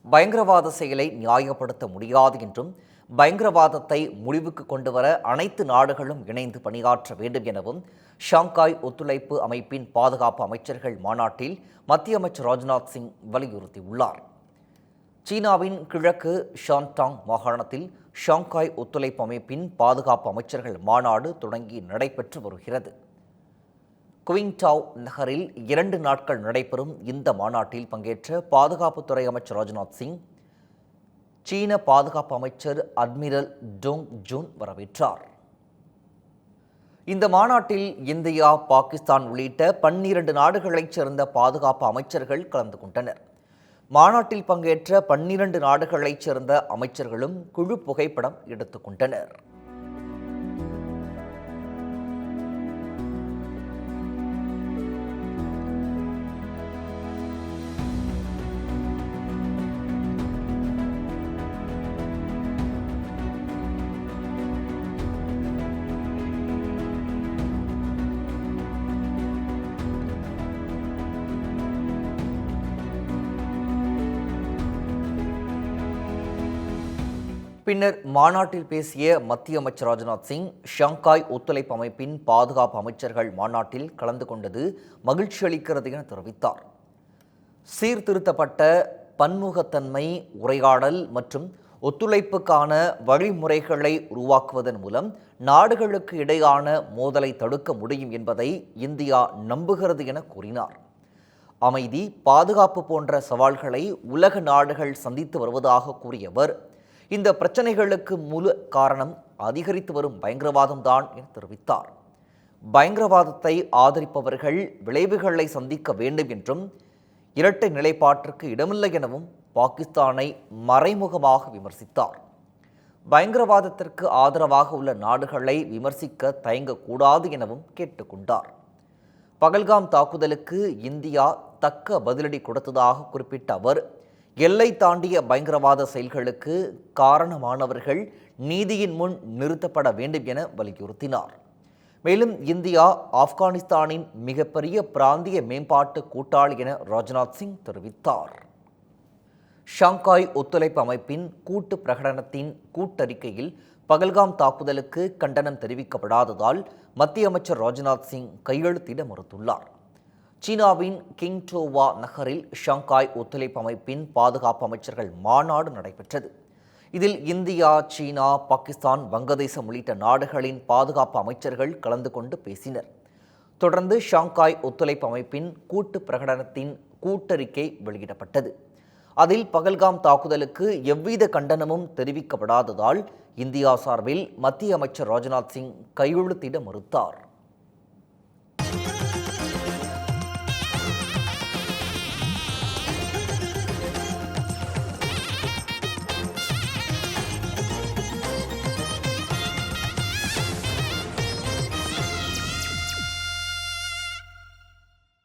பயங்கரவாத செயலை நியாயப்படுத்த முடியாது என்றும் பயங்கரவாதத்தை முடிவுக்கு கொண்டுவர அனைத்து நாடுகளும் இணைந்து பணியாற்ற வேண்டும் எனவும் ஷாங்காய் ஒத்துழைப்பு அமைப்பின் பாதுகாப்பு அமைச்சர்கள் மாநாட்டில் மத்திய அமைச்சர் ராஜ்நாத் சிங் வலியுறுத்தியுள்ளார். சீனாவின் கிழக்கு ஷான்டாங் மாகாணத்தில் ஷாங்காய் ஒத்துழைப்பு அமைப்பின் பாதுகாப்பு அமைச்சர்கள் மாநாடு தொடங்கி நடைபெற்று வருகிறது. குவிங்டாவ் நகரில் 2 நாட்கள் நடைபெறும் இந்த மாநாட்டில் பங்கேற்ற பாதுகாப்புத்துறை அமைச்சர் ராஜ்நாத் சிங் சீன பாதுகாப்பு அமைச்சர் அட்மிரல் டோங் ஜூன் வரவேற்றார். இந்த மாநாட்டில் இந்தியா, பாகிஸ்தான் உள்ளிட்ட 12 நாடுகளைச் சேர்ந்த பாதுகாப்பு அமைச்சர்கள் கலந்து கொண்டனர். மாநாட்டில் பங்கேற்ற 12 நாடுகளைச் சேர்ந்த அமைச்சர்களும் குழு புகைப்படம் எடுத்துக் கொண்டனர். பின்னர் மாநாட்டில் பேசிய மத்திய அமைச்சர் ராஜ்நாத் சிங், ஷாங்காய் ஒத்துழைப்பு அமைப்பின் பாதுகாப்பு அமைச்சர்கள் மாநாட்டில் கலந்து கொண்டது மகிழ்ச்சி அளிக்கிறது என தெரிவித்தார். சீர்திருத்தப்பட்ட பன்முகத்தன்மை, உரையாடல் மற்றும் ஒத்துழைப்புக்கான வழிமுறைகளை உருவாக்குவதன் மூலம் நாடுகளுக்கு இடையான மோதலை தடுக்க முடியும் என்பதை இந்தியா நம்புகிறது என கூறினார். அமைதி, பாதுகாப்பு போன்ற சவால்களை உலக நாடுகள் சந்தித்து வருவதாக கூறிய அவர், இந்த பிரச்சனைகளுக்கு முழு காரணம் அதிகரித்து வரும் பயங்கரவாதம்தான் என தெரிவித்தார். பயங்கரவாதத்தை ஆதரிப்பவர்கள் விளைவுகளை சந்திக்க வேண்டும் என்றும், இரட்டை நிலைப்பாட்டிற்கு இடமில்லை எனவும் பாகிஸ்தானை மறைமுகமாக விமர்சித்தார். பயங்கரவாதத்திற்கு ஆதரவாக உள்ள நாடுகளை விமர்சிக்க தயங்கக்கூடாது எனவும் கேட்டுக்கொண்டார். பகல்காம் தாக்குதலுக்கு இந்தியா தக்க பதிலடி கொடுத்ததாக குறிப்பிட்ட அவர், எல்லை தாண்டிய பயங்கரவாத செயல்களுக்கு காரணமானவர்கள் நீதியின் முன் நிறுத்தப்பட வேண்டும் என வலியுறுத்தினார். மேலும் இந்தியா ஆப்கானிஸ்தானின் மிகப்பெரிய பிராந்திய மேம்பாட்டு கூட்டாளி என ராஜ்நாத் சிங் தெரிவித்தார். ஷாங்காய் ஒத்துழைப்பு அமைப்பின் கூட்டு பிரகடனத்தின் கூட்டறிக்கையில் பகல்காம் தாக்குதலுக்கு கண்டனம் தெரிவிக்கப்படாததால் மத்திய அமைச்சர் ராஜ்நாத் சிங் கையெழுத்திட மறுத்துள்ளார். சீனாவின் கிங்டோவா நகரில் ஷாங்காய் ஒத்துழைப்பு அமைப்பின் பாதுகாப்பு அமைச்சர்கள் மாநாடு நடைபெற்றது. இதில் இந்தியா, சீனா, பாகிஸ்தான், வங்கதேசம் உள்ளிட்ட நாடுகளின் பாதுகாப்பு அமைச்சர்கள் கலந்து கொண்டு பேசினர். தொடர்ந்து ஷாங்காய் ஒத்துழைப்பு அமைப்பின் கூட்டு பிரகடனத்தின் கூட்டறிக்கை வெளியிடப்பட்டது. அதில் பகல்காம் தாக்குதலுக்கு எவ்வித கண்டனமும் தெரிவிக்கப்படாததால் இந்தியா சார்பில் மத்திய அமைச்சர் ராஜ்நாத் சிங் கையெழுத்திட மறுத்தார்.